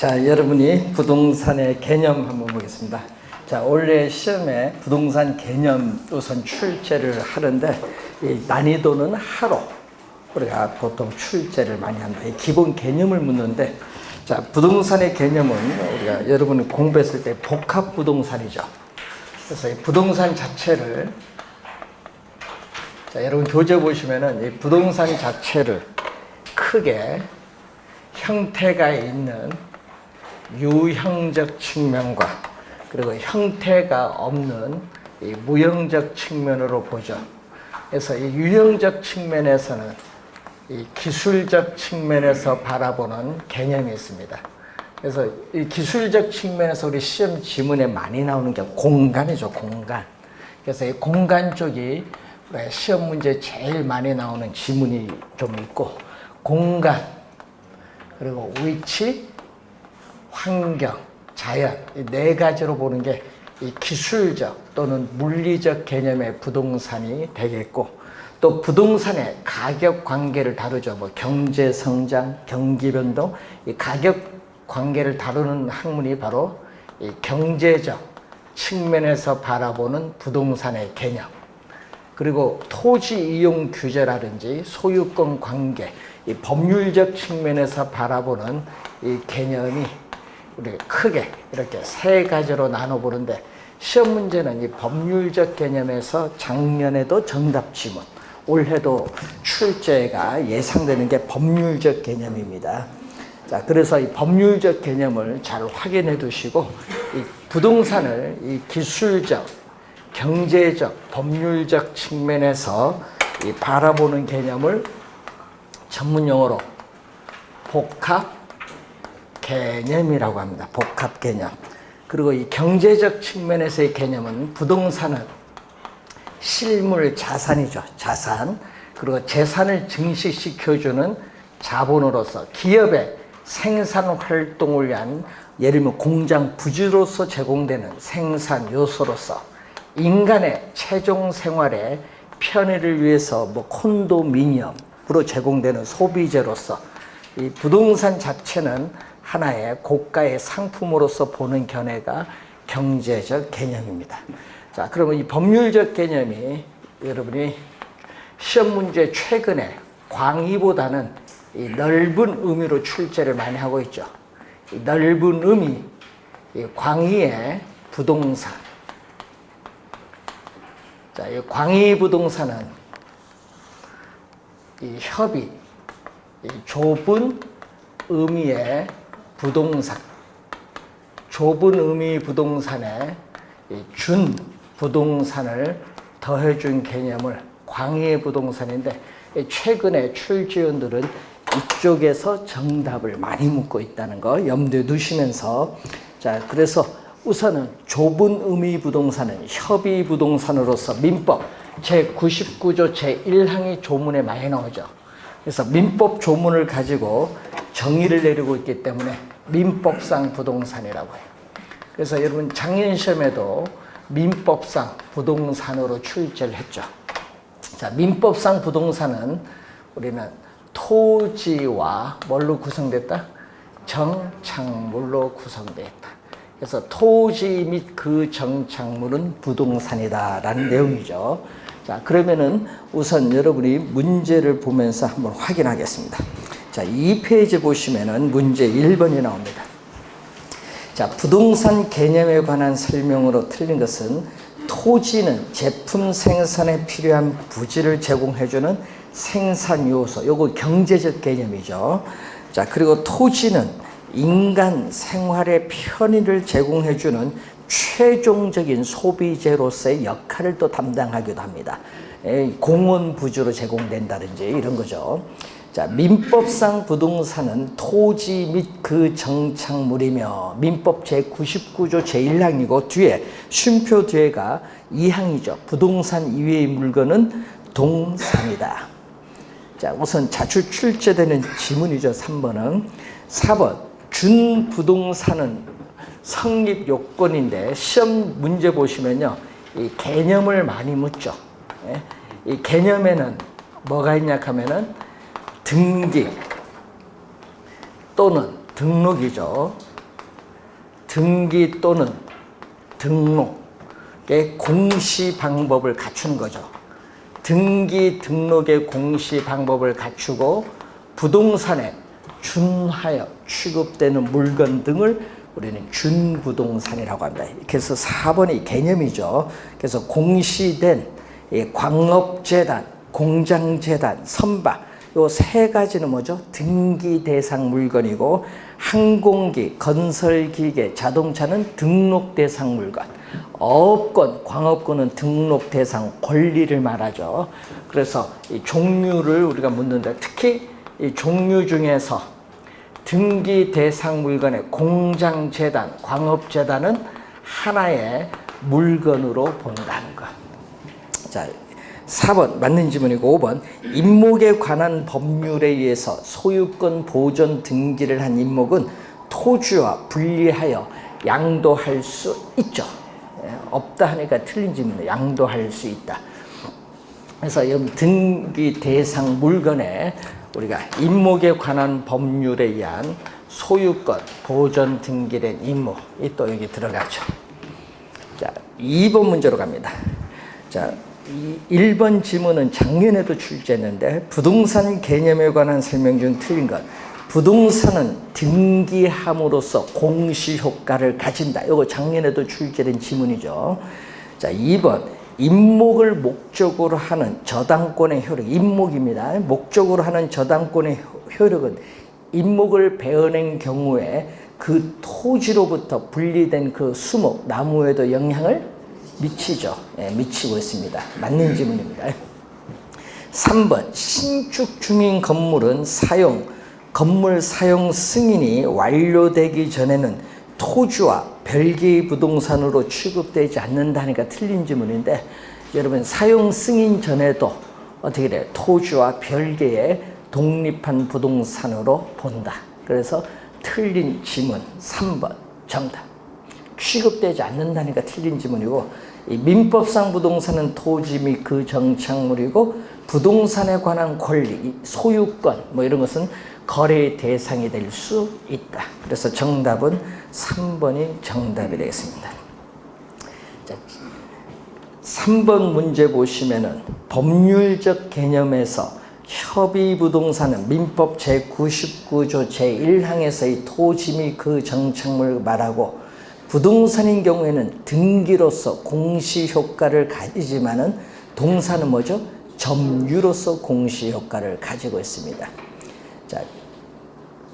자, 여러분이 부동산의 개념 한번 보겠습니다. 자, 원래 시험에 부동산 개념 우선 출제를 하는데 이 난이도는 하로 우리가 보통 출제를 많이 합니다. 이 기본 개념을 묻는데, 자, 부동산의 개념은 우리가 여러분이 공부했을 때 복합 부동산이죠. 그래서 이 부동산 자체를, 자, 여러분 교재 보시면은 이 부동산 자체를 크게 형태가 있는 유형적 측면과 그리고 형태가 없는 이 무형적 측면으로 보죠. 그래서 이 유형적 측면에서는 이 기술적 측면에서 바라보는 개념이 있습니다. 그래서 이 기술적 측면에서 우리 시험 지문에 많이 나오는 게 공간이죠, 공간. 그래서 이 공간 쪽이 시험 문제에 제일 많이 나오는 지문이 좀 있고, 공간, 그리고 위치, 환경, 자연, 이 네 가지로 보는 게 이 기술적 또는 물리적 개념의 부동산이 되겠고, 또 부동산의 가격 관계를 다루죠. 뭐 경제 성장, 경기 변동, 이 가격 관계를 다루는 학문이 바로 이 경제적 측면에서 바라보는 부동산의 개념. 그리고 토지 이용 규제라든지 소유권 관계, 이 법률적 측면에서 바라보는 이 개념이 우리 크게 이렇게 세 가지로 나눠보는데, 시험 문제는 이 법률적 개념에서 작년에도 정답 지문, 올해도 출제가 예상되는 게 법률적 개념입니다. 자, 그래서 이 법률적 개념을 잘 확인해 두시고, 이 부동산을 이 기술적, 경제적, 법률적 측면에서 이 바라보는 개념을 전문용어로 복합 개념이라고 합니다. 복합 개념. 그리고 이 경제적 측면에서의 개념은 부동산은 실물 자산이죠. 자산. 그리고 재산을 증식시켜주는 자본으로서 기업의 생산 활동을 위한, 예를 들면 공장 부지로서 제공되는 생산 요소로서, 인간의 최종 생활의 편의를 위해서 뭐 콘도미니엄으로 제공되는 소비재로서, 이 부동산 자체는 하나의 고가의 상품으로서 보는 견해가 경제적 개념입니다. 자, 그러면 이 법률적 개념이 여러분이 시험 문제 최근에 광의보다는 이 넓은 의미로 출제를 많이 하고 있죠. 이 넓은 의미, 이 광의의 부동산. 자, 이 광의 부동산은 이 협의, 이 좁은 의미의 부동산, 좁은 의미 부동산에 이 준 부동산을 더해준 개념을 광의 부동산인데, 최근에 출제원들은 이쪽에서 정답을 많이 묻고 있다는 거 염두에 두시면서, 자, 그래서 우선은 좁은 의미 부동산은 협의 부동산으로서 민법 제99조 제1항이 조문에 많이 나오죠. 그래서 민법 조문을 가지고 정의를 내리고 있기 때문에 민법상 부동산이라고 해요. 그래서 여러분 작년 시험에도 민법상 부동산으로 출제를 했죠. 자, 민법상 부동산은 우리는 토지와 뭘로 구성됐다? 정착물로 구성되어 있다. 그래서 토지 및 그 정착물은 부동산이다라는 내용이죠. 자, 그러면은 우선 여러분이 문제를 보면서 한번 확인하겠습니다. 자, 2페이지 보시면은 문제 1번이 나옵니다. 자, 부동산 개념에 관한 설명으로 틀린 것은 토지는 제품 생산에 필요한 부지를 제공해주는 생산 요소, 요거 경제적 개념이죠. 자, 그리고 토지는 인간 생활의 편의를 제공해주는 최종적인 소비재로서의 역할을 또 담당하기도 합니다. 공원 부지로 제공된다든지 이런 거죠. 자, 민법상 부동산은 토지 및 그 정착물이며, 민법 제99조 제1항이고 뒤에 쉼표 뒤에가 2항이죠. 부동산 이외의 물건은 동산이다. 자, 우선 자주 출제되는 지문이죠. 3번은. 4번 준부동산은 성립 요건인데, 시험 문제 보시면요, 이 개념을 많이 묻죠. 이 개념에는 뭐가 있냐 하면은 등기 또는 등록이죠. 등기 또는 등록의 공시 방법을 갖추는 거죠. 등기 등록의 공시 방법을 갖추고 부동산에 준하여 취급되는 물건 등을 우리는 준부동산이라고 합니다. 그래서 4번이 개념이죠. 그래서 공시된 광업재단, 공장재단, 선박 요 세 가지는 뭐죠? 등기 대상 물건이고 항공기, 건설기계, 자동차는 등록 대상 물건. 어업권, 광업권은 등록 대상 권리를 말하죠. 그래서 이 종류를 우리가 묻는데 특히 이 종류 중에서 등기 대상 물건의 공장재단, 광업재단은 하나의 물건으로 본다는 것. 자, 4번 맞는 질문이고 5번 임목에 관한 법률에 의해서 소유권 보존 등기를 한 임목은 토지와 분리하여 양도할 수 있죠. 없다 하니까 틀린 질문이에요. 양도할 수 있다. 그래서 이 등기 대상 물건에 우리가 임목에 관한 법률에 의한 소유권 보존 등기된 임목이 또 여기 들어가죠. 자, 2번 문제로 갑니다. 자, 1번 지문은 작년에도 출제했는데 부동산 개념에 관한 설명 중 틀린 것. 부동산은 등기함으로써 공시효과를 가진다. 이거 작년에도 출제된 지문이죠. 자, 2번 임목을 목적으로 하는 저당권의 효력. 임목입니다. 목적으로 하는 저당권의 효력은 임목을 베어낸 경우에 그 토지로부터 분리된 그 수목, 나무에도 영향을 미치죠. 예, 미치고 있습니다. 맞는 질문입니다. 3번 신축 중인 건물은 건물 사용 승인이 완료되기 전에는 토지와 별개의 부동산으로 취급되지 않는다니까 틀린 질문인데 여러분 사용 승인 전에도 어떻게 돼요? 토지와 별개의 독립한 부동산으로 본다. 그래서 틀린 질문 3번 정답. 취급되지 않는다니까 틀린 지문이고 이 민법상 부동산은 토지 및 그 정착물이고 부동산에 관한 권리, 소유권 뭐 이런 것은 거래의 대상이 될 수 있다. 그래서 정답은 3번이 정답이 되겠습니다. 자, 3번 문제 보시면은 법률적 개념에서 협의부동산은 민법 제99조 제1항에서의 토지 및 그 정착물을 말하고 부동산인 경우에는 등기로서 공시효과를 가지지만은 동사는 뭐죠? 점유로서 공시효과를 가지고 있습니다. 자,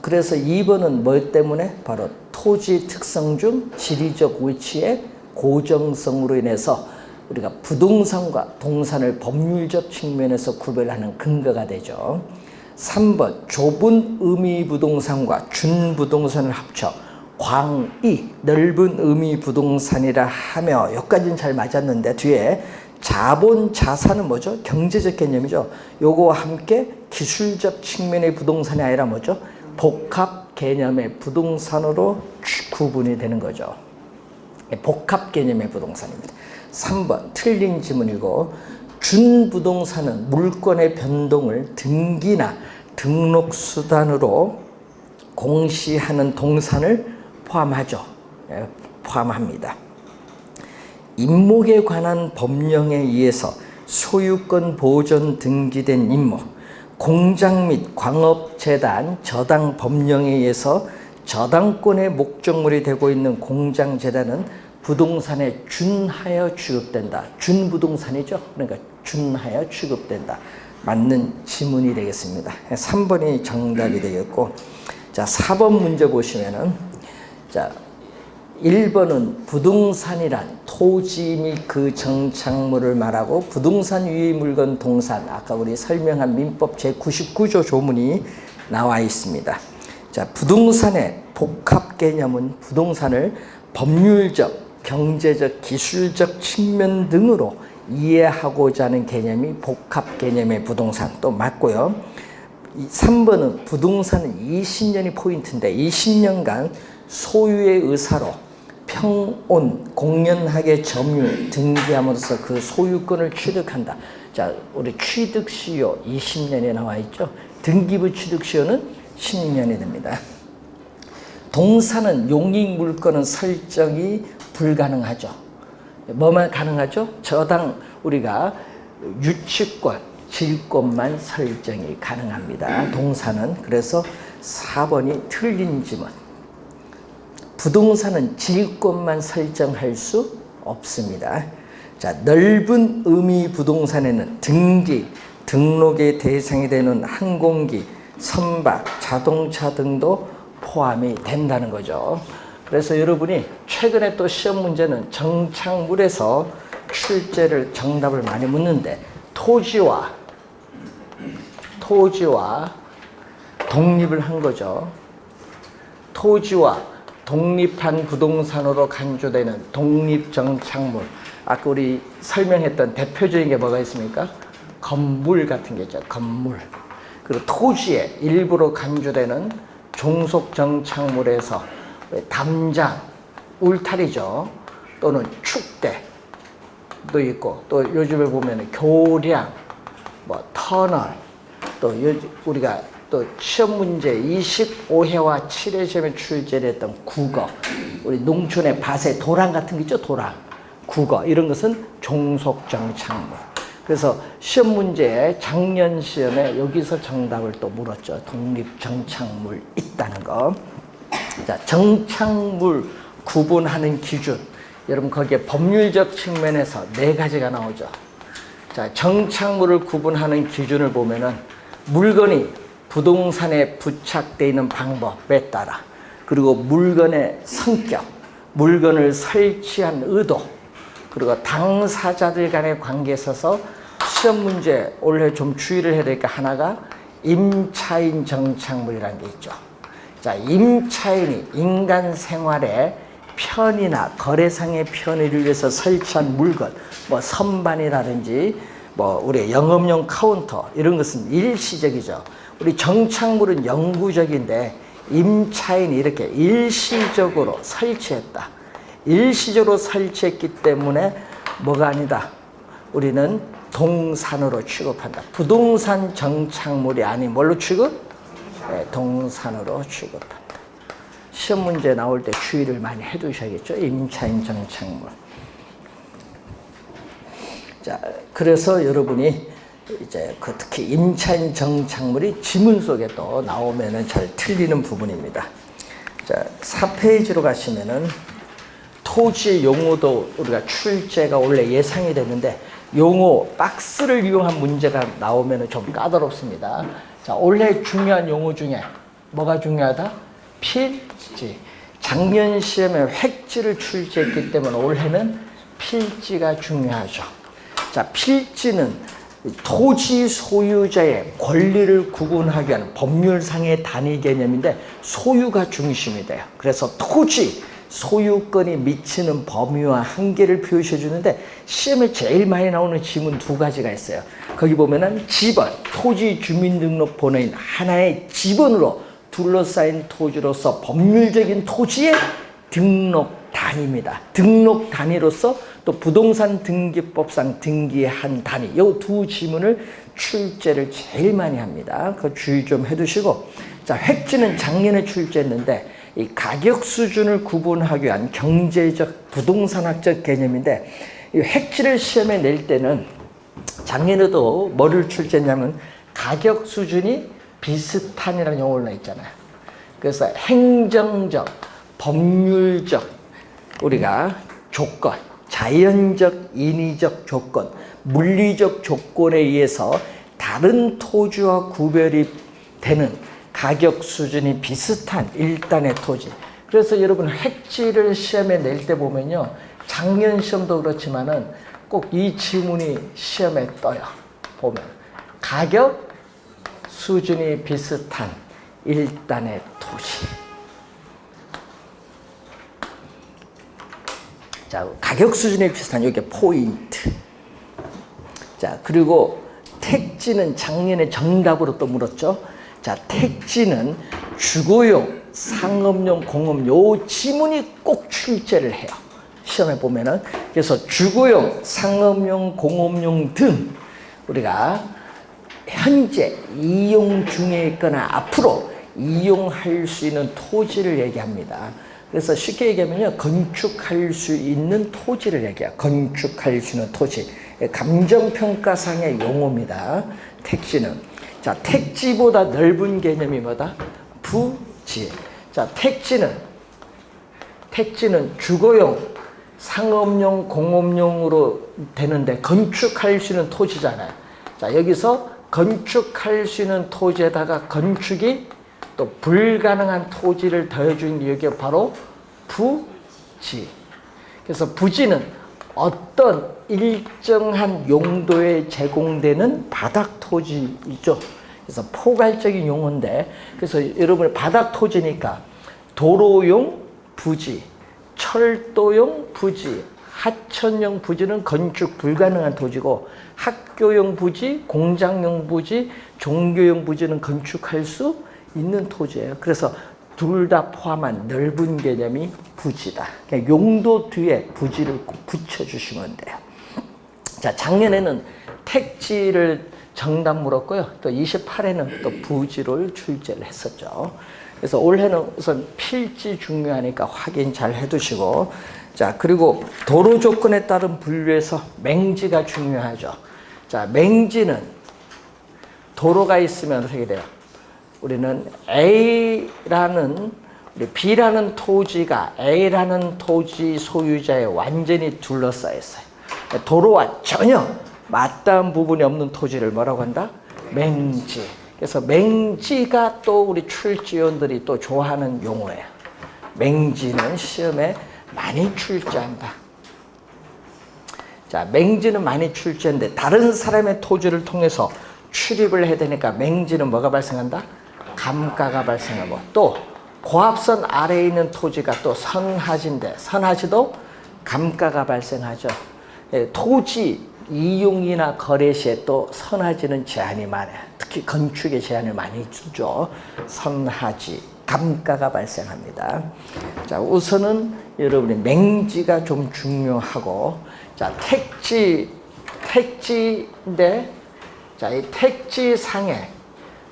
그래서 2번은 뭐 때문에? 바로 토지 특성 중 지리적 위치의 고정성으로 인해서 우리가 부동산과 동산을 법률적 측면에서 구별하는 근거가 되죠. 3번 좁은 의미 부동산과 준부동산을 합쳐 광이 넓은 의미 부동산이라 하며 여기까지는 잘 맞았는데 뒤에 자본 자산은 뭐죠? 경제적 개념이죠. 요거와 함께 기술적 측면의 부동산이 아니라 뭐죠? 복합 개념의 부동산으로 구분이 되는 거죠. 복합 개념의 부동산입니다. 3번 틀린 지문이고 준부동산은 물권의 변동을 등기나 등록수단으로 공시하는 동산을 포함하죠. 포함합니다. 임목에 관한 법령에 의해서 소유권 보존 등기된 임목, 공장 및 광업재단 저당 법령에 의해서 저당권의 목적물이 되고 있는 공장재단은 부동산에 준하여 취급된다. 준부동산이죠. 그러니까 준하여 취급된다. 맞는 지문이 되겠습니다. 3번이 정답이 되겠고, 자 4번 문제 보시면은 자 1번은 부동산이란 토지 및 그 정착물을 말하고 부동산 유의 물건 동산 아까 우리 설명한 민법 제99조 조문이 나와 있습니다. 자 부동산의 복합 개념은 부동산을 법률적, 경제적, 기술적 측면 등으로 이해하고자 하는 개념이 복합 개념의 부동산 또 맞고요. 3번은 부동산은 20년이 포인트인데 20년간 소유의 의사로 평온, 공연하게 점유, 등기함으로써 그 소유권을 취득한다. 자, 우리 취득시효 20년에 나와 있죠. 등기부 취득시효는 10년이 됩니다. 동사는 용익 물건은 설정이 불가능하죠. 뭐만 가능하죠? 저당 우리가 유치권, 질권만 설정이 가능합니다. 동사는. 그래서 4번이 틀린 지문. 부동산은 질권만 설정할 수 없습니다. 자, 넓은 의미 부동산에는 등기, 등록의 대상이 되는 항공기, 선박, 자동차 등도 포함이 된다는 거죠. 그래서 여러분이 최근에 또 시험 문제는 정착물에서 출제를 정답을 많이 묻는데 토지와 독립을 한 거죠. 토지와 독립한 부동산으로 간주되는 독립정착물. 아까 우리 설명했던 대표적인 게 뭐가 있습니까? 건물 같은 게 있죠. 건물. 그리고 토지에 일부러 간주되는 종속정착물에서 담장, 울타리죠. 또는 축대도 있고, 또 요즘에 보면 교량, 뭐 터널, 또 우리가 또 시험 문제 25회와 7회 시험에 출제를 했던 국어, 우리 농촌의 밭에 도랑 같은 게 있죠. 도랑, 국어, 이런 것은 종속정착물. 그래서 시험 문제에 작년 시험에 여기서 정답을 또 물었죠. 독립정착물 있다는 거. 자, 정착물 구분하는 기준. 여러분 거기에 법률적 측면에서 4가지가 나오죠. 자, 정착물을 구분하는 기준을 보면은 물건이 부동산에 부착되어 있는 방법에 따라, 그리고 물건의 성격, 물건을 설치한 의도, 그리고 당사자들 간의 관계에 있어서 시험 문제 올해 좀 주의를 해야 될 게 하나가 임차인 정착물이라는 게 있죠. 자, 임차인이 인간 생활에 편의나 거래상의 편의를 위해서 설치한 물건, 뭐 선반이라든지 뭐 우리 영업용 카운터, 이런 것은 일시적이죠. 우리 정착물은 영구적인데 임차인이 이렇게 일시적으로 설치했다. 일시적으로 설치했기 때문에 뭐가 아니다. 우리는 동산으로 취급한다. 부동산 정착물이 아닌 뭘로 취급? 네, 동산으로 취급한다. 시험 문제 나올 때 주의를 많이 해두셔야겠죠. 임차인 정착물. 자, 그래서 여러분이 이제 특히 임차인 정착물이 지문 속에 또 나오면은 잘 틀리는 부분입니다. 자, 4페이지로 가시면은 토지 용어도 우리가 출제가 원래 예상이 됐는데 용어 박스를 이용한 문제가 나오면은 좀 까다롭습니다. 자, 원래 중요한 용어 중에 뭐가 중요하다? 필지. 작년 시험에 획지를 출제했기 때문에 올해는 필지가 중요하죠. 자, 필지는 토지 소유자의 권리를 구분하기 위한 법률상의 단위 개념인데 소유가 중심이 돼요. 그래서 토지 소유권이 미치는 범위와 한계를 표시해 주는데 시험에 제일 많이 나오는 지문 2가지가 있어요. 거기 보면은 지번, 토지 주민등록번호인 하나의 지번으로 둘러싸인 토지로서 법률적인 토지의 등록 단위입니다. 등록 단위로서 또 부동산 등기법상 등기의 한 단위. 이 2 지문을 출제를 제일 많이 합니다. 그 주의 좀 해두시고, 자, 획지는 작년에 출제했는데 이 가격 수준을 구분하기 위한 경제적 부동산학적 개념인데 이 획지를 시험에 낼 때는 작년에도 뭐를 출제했냐면 가격 수준이 비슷한이라는 용어를 냈잖아요. 그래서 행정적, 법률적 우리가 조건, 자연적, 인위적 조건, 물리적 조건에 의해서 다른 토지와 구별이 되는 가격 수준이 비슷한 일단의 토지. 그래서 여러분 획지를 시험에 낼 때 보면요, 작년 시험도 그렇지만은 꼭 이 지문이 시험에 떠요. 보면 가격 수준이 비슷한 일단의 토지. 자, 가격 수준이 비슷한 이게 포인트. 자, 그리고 택지는 작년에 정답으로 또 물었죠. 자, 택지는 주거용, 상업용, 공업용 요 지문이 꼭 출제를 해요. 시험에 보면은. 그래서 주거용, 상업용, 공업용 등 우리가 현재 이용 중에 있거나 앞으로 이용할 수 있는 토지를 얘기합니다. 그래서 쉽게 얘기하면요, 건축할 수 있는 토지를 얘기해요. 건축할 수 있는 토지. 감정평가상의 용어입니다. 택지는. 자, 택지보다 넓은 개념이 뭐다? 부지. 자, 택지는 주거용, 상업용, 공업용으로 되는데 건축할 수 있는 토지잖아요. 자, 여기서 건축할 수 있는 토지에다가 건축이 또 불가능한 토지를 더해준 게 여기 바로 부지. 그래서 부지는 어떤 일정한 용도에 제공되는 바닥 토지이죠. 그래서 포괄적인 용어인데, 그래서 여러분 바닥 토지니까 도로용 부지, 철도용 부지, 하천용 부지는 건축 불가능한 토지고, 학교용 부지, 공장용 부지, 종교용 부지는 건축할 수 있는 토지예요. 그래서 둘 다 포함한 넓은 개념이 부지다. 그러니까 용도 뒤에 부지를 꼭 붙여주시면 돼요. 자, 작년에는 택지를 정답 물었고요. 또 28회는 또 부지를 출제를 했었죠. 그래서 올해는 우선 필지 중요하니까 확인 잘 해두시고, 자, 그리고 도로 조건에 따른 분류에서 맹지가 중요하죠. 자, 맹지는 도로가 있으면 어떻게 돼요? 우리는 A라는, B라는 토지가 A라는 토지 소유자에 완전히 둘러싸여 있어요. 도로와 전혀 맞닿은 부분이 없는 토지를 뭐라고 한다? 맹지. 그래서 맹지가 또 우리 출제위원들이 또 좋아하는 용어예요. 맹지는 시험에 많이 출제한다. 자, 맹지는 많이 출제하는데 다른 사람의 토지를 통해서 출입을 해야 되니까 맹지는 뭐가 발생한다? 감가가 발생하고, 또 고압선 아래에 있는 토지가 또 선하지인데 선하지도 감가가 발생하죠. 토지 이용이나 거래 시에 또 선하지는 제한이 많아요. 특히 건축에 제한을 많이 주죠. 선하지, 감가가 발생합니다. 자, 우선은 여러분이 맹지가 좀 중요하고, 자, 택지인데, 자, 이 택지상에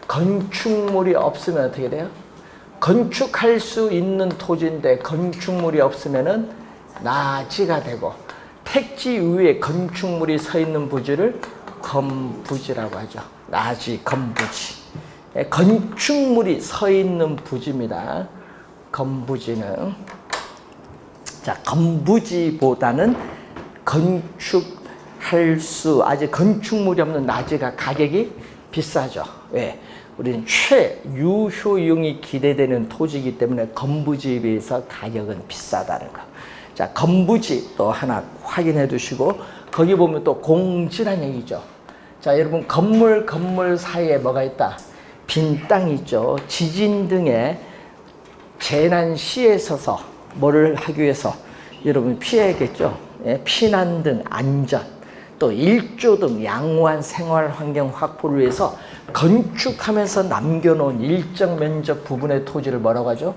건축물이 없으면 어떻게 돼요? 건축할 수 있는 토지인데 건축물이 없으면은 나지가 되고, 택지 위에 건축물이 서 있는 부지를 건부지라고 하죠. 나지, 건부지. 건축물이 서 있는 부지입니다. 건부지는. 자, 건부지보다는 아직 건축물이 없는 나지가 가격이 비싸죠. 왜? 우리는 최유효용이 기대되는 토지이기 때문에 건부지에 비해서 가격은 비싸다는 거. 자, 건부지 또 하나 확인해 두시고, 거기 보면 또 공지란 얘기죠. 자, 여러분 건물 사이에 뭐가 있다? 빈 땅이 있죠. 지진 등의 재난 시에 있어서 뭐를 하기 위해서 여러분 피해야겠죠. 예, 피난 등 안전, 또 일조 등 양호한 생활 환경 확보를 위해서 건축하면서 남겨놓은 일정 면적 부분의 토지를 뭐라고 하죠?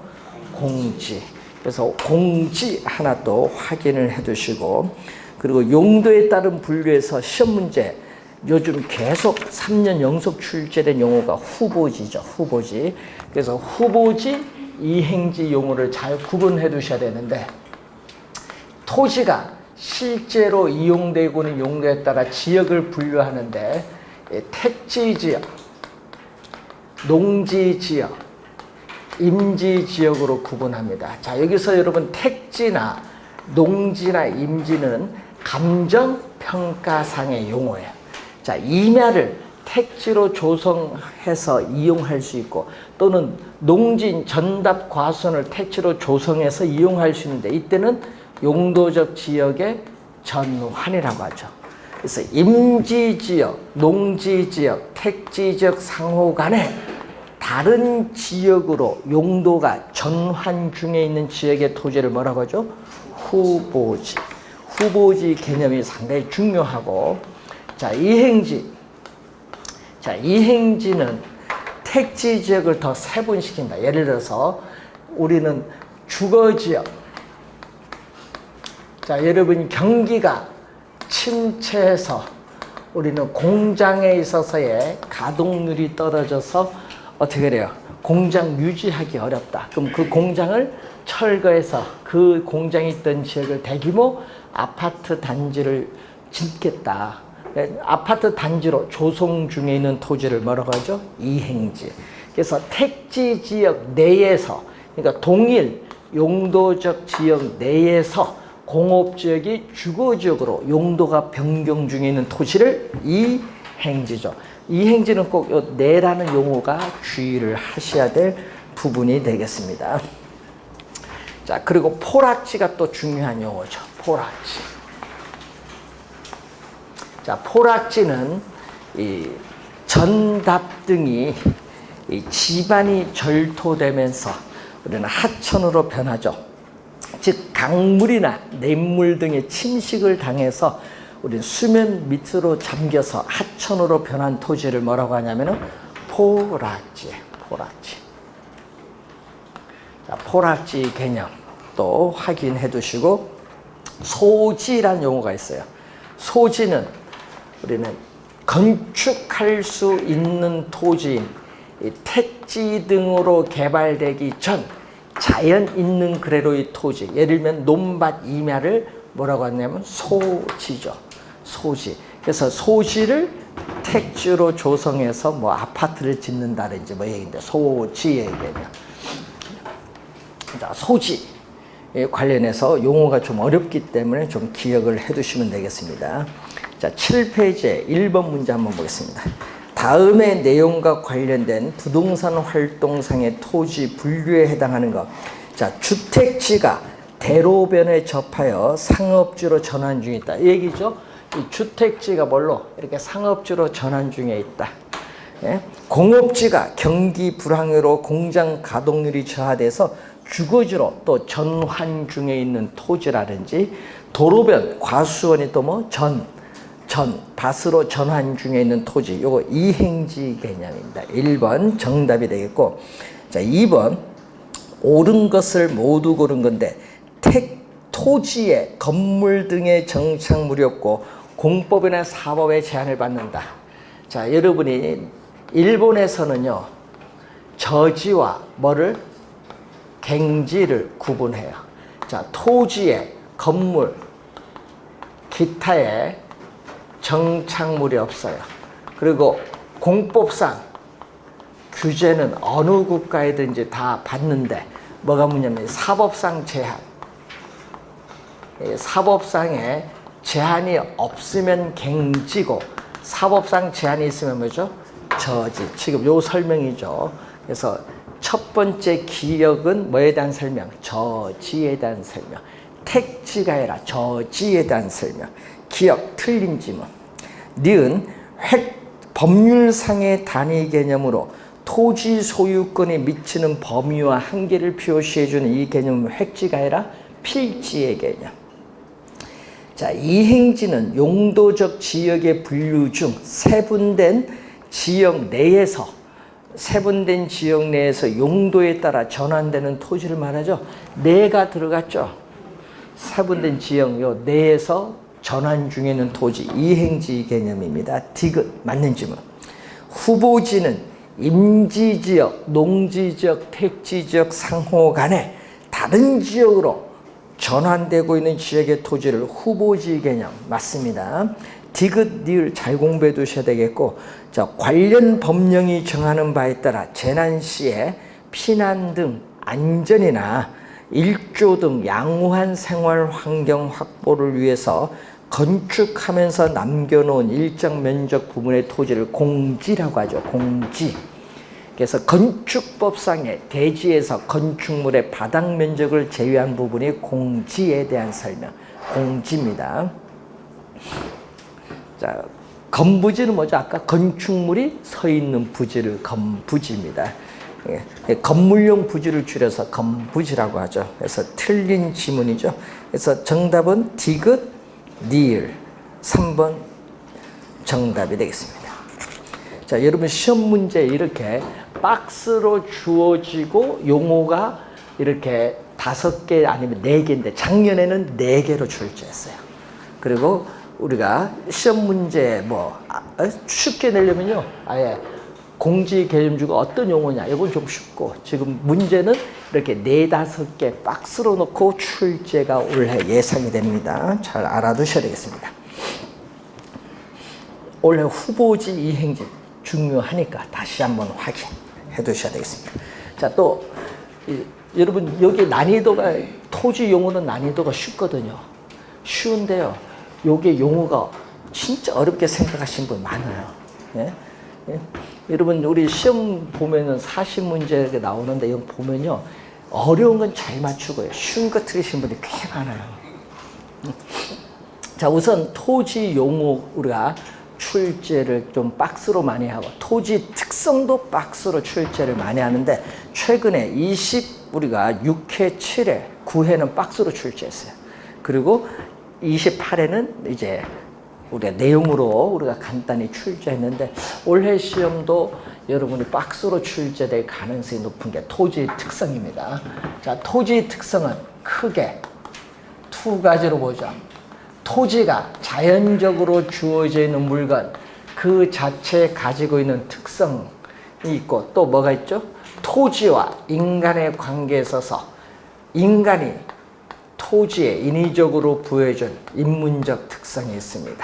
공지. 그래서 공지 하나 또 확인을 해 두시고, 그리고 용도에 따른 분류에서 시험 문제 요즘 계속 3년 연속 출제된 용어가 후보지죠. 후보지. 그래서 후보지, 이행지 용어를 잘 구분해 두셔야 되는데, 토지가 실제로 이용되고 있는 용도에 따라 지역을 분류하는데, 택지지역, 농지지역, 임지지역으로 구분합니다. 자, 여기서 여러분 택지나 농지나 임지는 감정평가상의 용어예요. 자, 임야를 택지로 조성해서 이용할 수 있고, 또는 농지 전답 과수원을 택지로 조성해서 이용할 수 있는데, 이때는 용도적 지역의 전환이라고 하죠. 그래서 임지지역, 농지지역, 택지지역 상호 간에 다른 지역으로 용도가 전환 중에 있는 지역의 토지를 뭐라고 하죠? 후보지. 후보지 개념이 상당히 중요하고, 자, 이행지. 자, 이행지는 택지 지역을 더 세분시킨다. 예를 들어서 우리는 주거지역. 자, 여러분 경기가 침체해서 우리는 공장에 있어서의 가동률이 떨어져서 어떻게 돼요? 공장 유지하기 어렵다. 그럼 그 공장을 철거해서 그 공장이 있던 지역을 대규모 아파트 단지를 짓겠다. 아파트 단지로 조성 중에 있는 토지를 뭐라고 하죠? 이행지. 그래서 택지 지역 내에서, 그러니까 동일 용도적 지역 내에서 공업지역이 주거지역으로 용도가 변경 중에 있는 토지를 이행지죠. 이행지는 꼭 요 내라는 용어가 주의를 하셔야 될 부분이 되겠습니다. 자, 그리고 포락지가 또 중요한 용어죠. 포락지. 자, 포락지는 이 전답 등이 이 지반이 절토되면서 우리는 하천으로 변하죠. 즉 강물이나 냇물 등의 침식을 당해서 우리는 수면 밑으로 잠겨서 하천으로 변한 토지를 뭐라고 하냐면은 포락지. 포락지. 자, 포락지 개념 또 확인해 두시고, 소지라는 용어가 있어요. 소지는 우리는 건축할 수 있는 토지인 이 택지 등으로 개발되기 전 자연 있는 그대로의 토지, 예를 들면 논밭 임야를 뭐라고 하냐면 소지죠. 소지. 그래서 소지를 택지로 조성해서 뭐 아파트를 짓는다든지 뭐 얘기인데, 소지의 개념. 자, 소지에 관련해서 용어가 좀 어렵기 때문에 좀 기억을 해 두시면 되겠습니다. 자, 7페이지에 1번 문제 한번 보겠습니다. 다음의 내용과 관련된 부동산 활동상의 토지 분류에 해당하는 것. 자, 주택지가 대로변에 접하여 상업지로 전환 중에 있다. 이 얘기죠. 이 주택지가 뭘로? 이렇게 상업지로 전환 중에 있다. 예? 공업지가 경기 불황으로 공장 가동률이 저하돼서 주거지로 또 전환 중에 있는 토지라든지, 도로변, 과수원이 또 뭐 밭으로 전환 중에 있는 토지, 요거 이행지 개념입니다. 1번 정답이 되겠고, 자, 2번 옳은 것을 모두 고른 건데, 토지에 건물 등의 정착물이 없고 공법이나 사법의 제한을 받는다. 자, 여러분이 일본에서는요, 저지와 뭐를? 갱지를 구분해요. 자, 토지에 건물, 기타에 정착물이 없어요. 그리고 공법상 규제는 어느 국가에든지 다 받는데, 뭐가 뭐냐면 사법상 제한. 사법상에 제한이 없으면 갱지고, 사법상 제한이 있으면 뭐죠? 저지. 지금 요 설명이죠. 그래서 첫 번째 기억은 뭐에 대한 설명? 저지에 대한 설명. 택지가 아니라 저지에 대한 설명. 기억, 틀린 지문. 니은 법률상의 단위 개념으로 토지 소유권에 미치는 범위와 한계를 표시해주는 이 개념은 획지가 아니라 필지의 개념. 자, 이행지는 용도적 지역의 분류 중 세분된 지역 내에서 용도에 따라 전환되는 토지를 말하죠. 내가 들어갔죠. 세분된 지역 요 내에서 전환 중에 있는 토지, 이행지 개념입니다. 디귿, 맞는 질문. 후보지는 임지지역, 농지지역, 택지지역 상호 간에 다른 지역으로 전환되고 있는 지역의 토지를 후보지 개념, 맞습니다. 디귿, 니을 잘 공부해 두셔야 되겠고, 자, 관련 법령이 정하는 바에 따라 재난 시에 피난 등 안전이나 일조 등 양호한 생활 환경 확보를 위해서 건축하면서 남겨놓은 일정 면적 부분의 토지를 공지라고 하죠. 공지. 그래서 건축법상의 대지에서 건축물의 바닥 면적을 제외한 부분이 공지에 대한 설명. 공지입니다. 자, 건부지는 뭐죠? 아까 건축물이 서 있는 부지를 건부지입니다. 건물용 부지를 줄여서 건부지라고 하죠. 그래서 틀린 지문이죠. 그래서 정답은 디귿, 니을 3번 정답이 되겠습니다. 자, 여러분 시험 문제 이렇게 박스로 주어지고 용어가 이렇게 5개 아니면 4개인데 작년에는 4개로 출제했어요. 그리고 우리가 시험 문제 뭐 쉽게 내려면요, 아예 공지개념주가 어떤 용어냐? 이건 좀 쉽고, 지금 문제는 이렇게 4-5개 박스로 놓고 출제가 올해 예상이 됩니다. 잘 알아두셔야 되겠습니다. 올해 후보지 이행지 중요하니까 다시 한번 확인해 두셔야 되겠습니다. 자, 또 여러분 여기 난이도가, 토지 용어는 난이도가 쉽거든요. 쉬운데요, 요게 용어가 진짜 어렵게 생각하시는 분 많아요. 예? 예? 여러분 우리 시험 보면은 40문제 나오는데 이거 보면요, 어려운 건 잘 맞추고요, 쉬운 거 틀리신 분이 꽤 많아요. 자, 우선 토지 용어 우리가 출제를 좀 박스로 많이 하고, 토지 특성도 박스로 출제를 많이 하는데, 최근에 우리가 6회, 7회, 9회는 박스로 출제했어요. 그리고 28회는 이제 우리가 내용으로 우리가 간단히 출제했는데, 올해 시험도 여러분이 박스로 출제될 가능성이 높은 게 토지 특성입니다. 자, 토지 특성은 크게 2가지로 보죠. 토지가 자연적으로 주어져 있는 물건, 그 자체에 가지고 있는 특성이 있고, 또 뭐가 있죠? 토지와 인간의 관계에 있어서 인간이 토지에 인위적으로 부여해준 인문적 특성이 있습니다.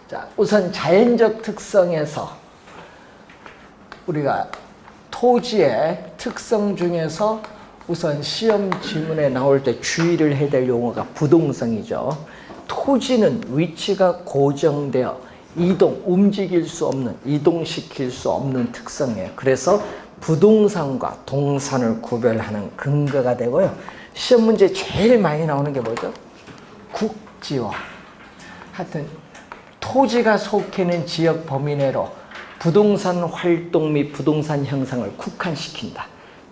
자, 우선 자연적 특성에서 우리가 토지의 특성 중에서 우선 시험 지문에 나올 때 주의를 해야 될 용어가 부동성이죠. 토지는 위치가 고정되어 움직일 수 없는, 이동시킬 수 없는 특성이에요. 그래서 부동산과 동산을 구별하는 근거가 되고요. 시험 문제 제일 많이 나오는 게 뭐죠? 국지화. 하여튼 토지가 속해 있는 지역 범위 내로 부동산 활동 및 부동산 형상을 국한시킨다.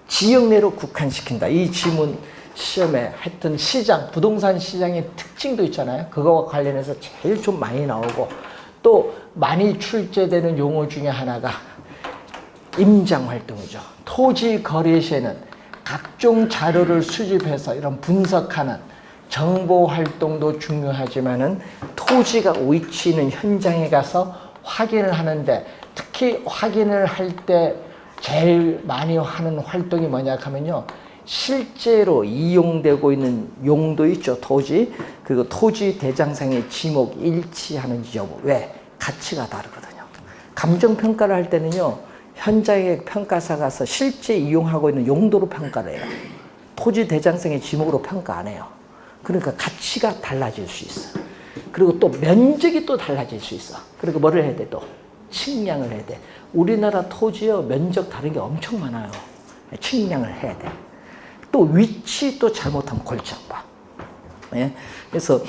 지역 내로 국한시킨다. 이 지문 시험에 하여튼 부동산 시장의 특징도 있잖아요. 그거와 관련해서 제일 좀 많이 나오고, 또 많이 출제되는 용어 중에 하나가 임장활동이죠. 토지 거래 시에는 각종 자료를 수집해서 이런 분석하는 정보활동도 중요하지만은, 토지가 위치 있는 현장에 가서 확인을 하는데, 특히 확인을 할 때 제일 많이 하는 활동이 뭐냐 하면요, 실제로 이용되고 있는 용도 있죠, 토지. 그리고 토지 대장상의 지목 일치하는지 여부. 왜? 가치가 다르거든요. 감정평가를 할 때는요, 현장에 평가사 가서 실제 이용하고 있는 용도로 평가를 해요. 토지 대장상의 지목으로 평가 안 해요. 그러니까 가치가 달라질 수 있어. 그리고 또 면적이 또 달라질 수 있어. 그리고 뭐를 해야 돼? 또 측량을 해야 돼. 우리나라 토지요, 면적 다른 게 엄청 많아요. 측량을 해야 돼. 또 위치 또 잘못하면 골치 아파. 예? 그래서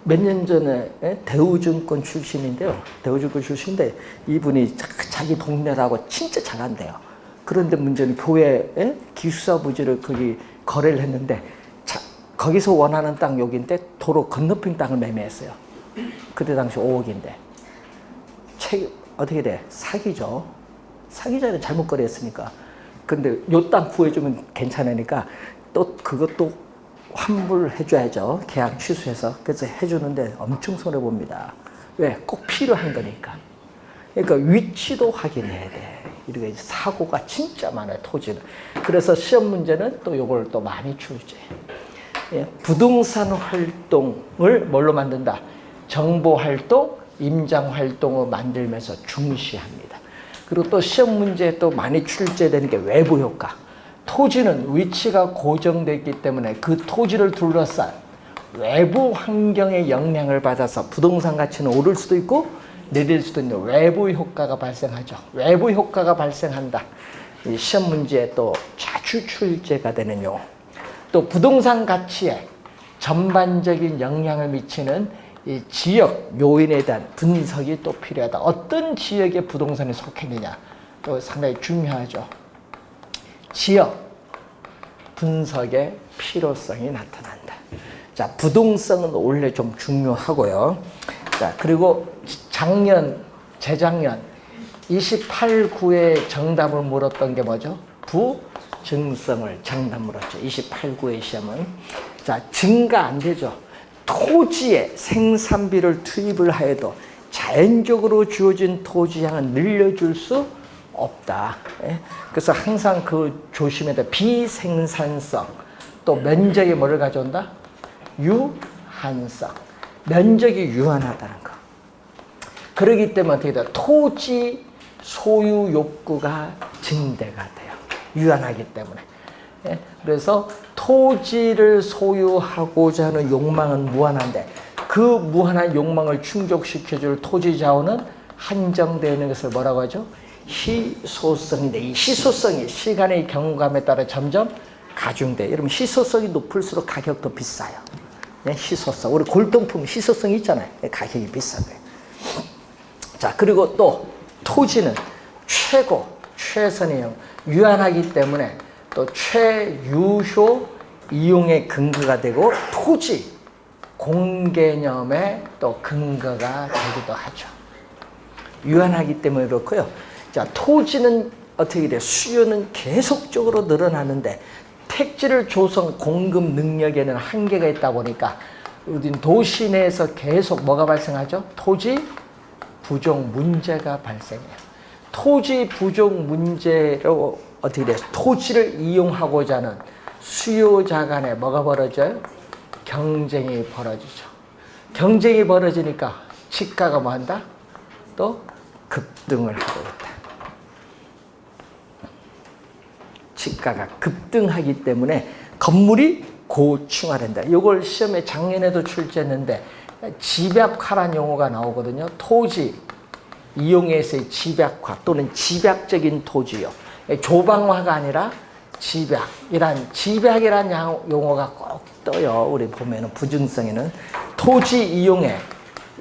몇 년 전에 대우증권 출신인데요. 대우증권 출신인데 이분이 자기 동네라고 진짜 잘한대요. 그런데 문제는 교회 기숙사 부지를 거기 거래를 했는데, 거기서 원하는 땅 여기인데 도로 건너편 땅을 매매했어요. 그때 당시 5억인데. 어떻게 돼? 사기죠. 사기자는 잘못 거래했으니까. 근데 요 땅 구해주면 괜찮으니까 또 그것도 환불해줘야죠. 계약 취소해서. 그래서 해주는데 엄청 손해봅니다. 왜? 꼭 필요한 거니까. 그러니까 위치도 확인해야 돼. 이렇게 사고가 진짜 많아요, 토지는. 그래서 시험 문제는 또 요걸 또 많이 출제해. 예, 부동산 활동을 뭘로 만든다? 정보 활동, 임장 활동을 만들면서 중시합니다. 그리고 또 시험 문제에 또 많이 출제되는 게 외부 효과. 토지는 위치가 고정되어 있기 때문에 그 토지를 둘러싼 외부 환경의 영향을 받아서 부동산 가치는 오를 수도 있고 내릴 수도 있는 외부 효과가 발생하죠. 외부 효과가 발생한다. 이 시험 문제에 또 자주 출제가 되는 용어. 또 부동산 가치에 전반적인 영향을 미치는 이 지역 요인에 대한 분석이 또 필요하다. 어떤 지역에 부동산이 속해 있느냐, 또 상당히 중요하죠. 지역 분석의 필요성이 나타난다. 자, 부동성은 원래 좀 중요하고요. 자, 그리고 재작년 28구의 정답을 물었던 게 뭐죠? 부증성을 정답 물었죠. 28구의 시험은. 자, 증가 안 되죠. 토지에 생산비를 투입을 하여도 자연적으로 주어진 토지량은 늘려줄 수 없다. 그래서 항상 그 조심해야 돼. 비생산성, 또 면적이 뭐를 가져온다? 유한성. 면적이 유한하다는 거. 그렇기 때문에 어떻게 돼요? 토지 소유 욕구가 증대가 돼요. 유한하기 때문에. 그래서 토지를 소유하고자 하는 욕망은 무한한데 그 무한한 욕망을 충족시켜줄 토지 자원은 한정되어 있는 것을 뭐라고 하죠? 희소성인데 이 희소성이 시간의 경감에 따라 점점 가중돼. 여러분 희소성이 높을수록 가격도 비싸요. 희소성. 우리 골동품 희소성이 있잖아요. 가격이 비싼 거예요. 자, 그리고 또 토지는 최선의 유한하기 때문에 또 최유효 이용의 근거가 되고 토지 공개념의 또 근거가 되기도 하죠. 유한하기 때문에 그렇고요. 자, 토지는 어떻게 돼요? 수요는 계속적으로 늘어나는데 택지를 조성 공급 능력에는 한계가 있다 보니까 우리 도시 내에서 계속 뭐가 발생하죠? 토지 부족 문제가 발생해요. 토지 부족 문제로 어떻게 돼요? 토지를 이용하고자 하는 수요자 간에 뭐가 벌어져요? 경쟁이 벌어지죠. 경쟁이 벌어지니까 지가가 뭐 한다? 또 급등을 하고 있다. 지가가 급등하기 때문에 건물이 고층화된다. 이걸 시험에 작년에도 출제했는데 집약화라는 용어가 나오거든요. 토지 이용에서의 집약화 또는 집약적인 토지요. 조방화가 아니라 집약이란 용어가 꼭 떠요. 우리 보면은 부증성에는 토지 이용의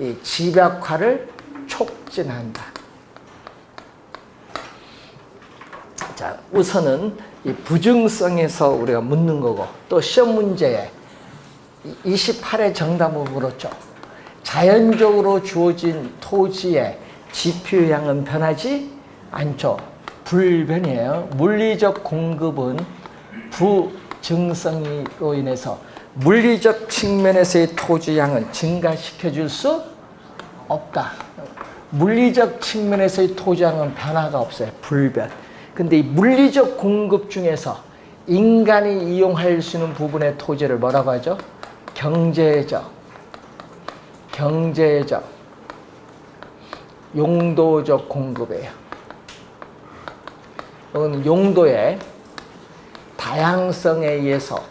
이 집약화를 촉진한다. 자, 우선은 이 부증성에서 우리가 묻는 거고 또 시험 문제에 28의 정답을 물었죠. 자연적으로 주어진 토지의 지표량은 변하지 않죠. 불변이에요. 물리적 공급은 부증성으로 인해서 물리적 측면에서의 토지량은 증가시켜줄 수 없다. 물리적 측면에서의 토지량은 변화가 없어요. 불변. 근데 이 물리적 공급 중에서 인간이 이용할 수 있는 부분의 토지를 뭐라고 하죠? 경제적, 용도적 공급이에요. 이건 용도의 다양성에 의해서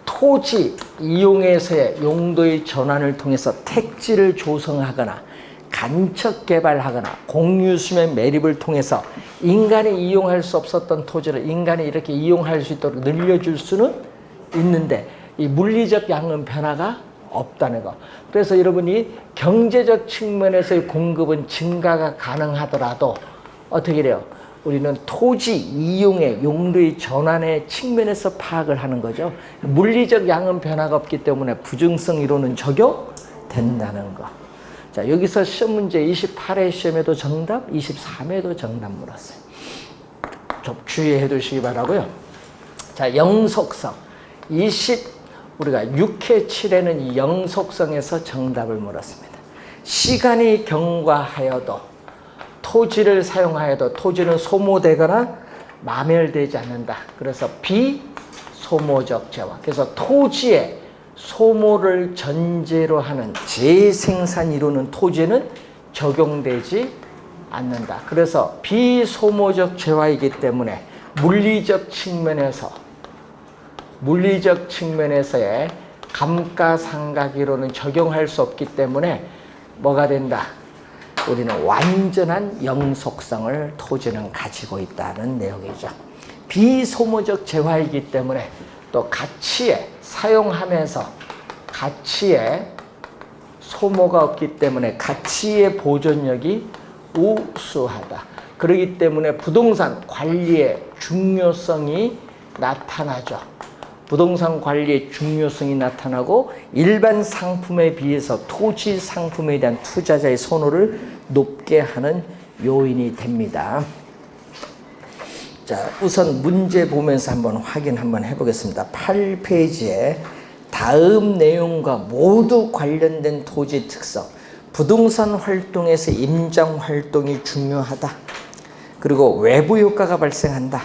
토지 이용에서의 용도의 전환을 통해서 택지를 조성하거나 간척 개발하거나 공유수면 매립을 통해서 인간이 이용할 수 없었던 토지를 인간이 이렇게 이용할 수 있도록 늘려줄 수는 있는데 이 물리적 양은 변화가 없다는 거. 그래서 여러분이 경제적 측면에서의 공급은 증가가 가능하더라도 어떻게 돼요? 우리는 토지 이용의 용도의 전환의 측면에서 파악을 하는 거죠. 물리적 양은 변화가 없기 때문에 부증성 이론은 적용된다는 거. 자, 여기서 시험 문제 28회 시험에도 정답, 23회도 정답 물었어요. 좀 주의해 두시기 바라고요. 자, 영속성. 우리가 6회 7회는 이 영속성에서 정답을 물었습니다. 시간이 경과하여도 토지를 사용하여도 토지는 소모되거나 마멸되지 않는다. 그래서 비소모적 재화. 그래서 토지의 소모를 전제로 하는 재생산 이론은 토지에는 적용되지 않는다. 그래서 비소모적 재화이기 때문에 물리적 측면에서의 감가상각 이론은 적용할 수 없기 때문에 뭐가 된다? 우리는 완전한 영속성을 토지는 가지고 있다는 내용이죠. 비소모적 재화이기 때문에 또 가치에 사용하면서 가치에 소모가 없기 때문에 가치의 보존력이 우수하다. 그렇기 때문에 부동산 관리의 중요성이 나타나죠. 부동산 관리의 중요성이 나타나고 일반 상품에 비해서 토지 상품에 대한 투자자의 선호를 높게 하는 요인이 됩니다. 자, 우선 문제 보면서 한번 해보겠습니다. 8페이지에 다음 내용과 모두 관련된 토지 특성. 부동산 활동에서 임장 활동이 중요하다. 그리고 외부 효과가 발생한다.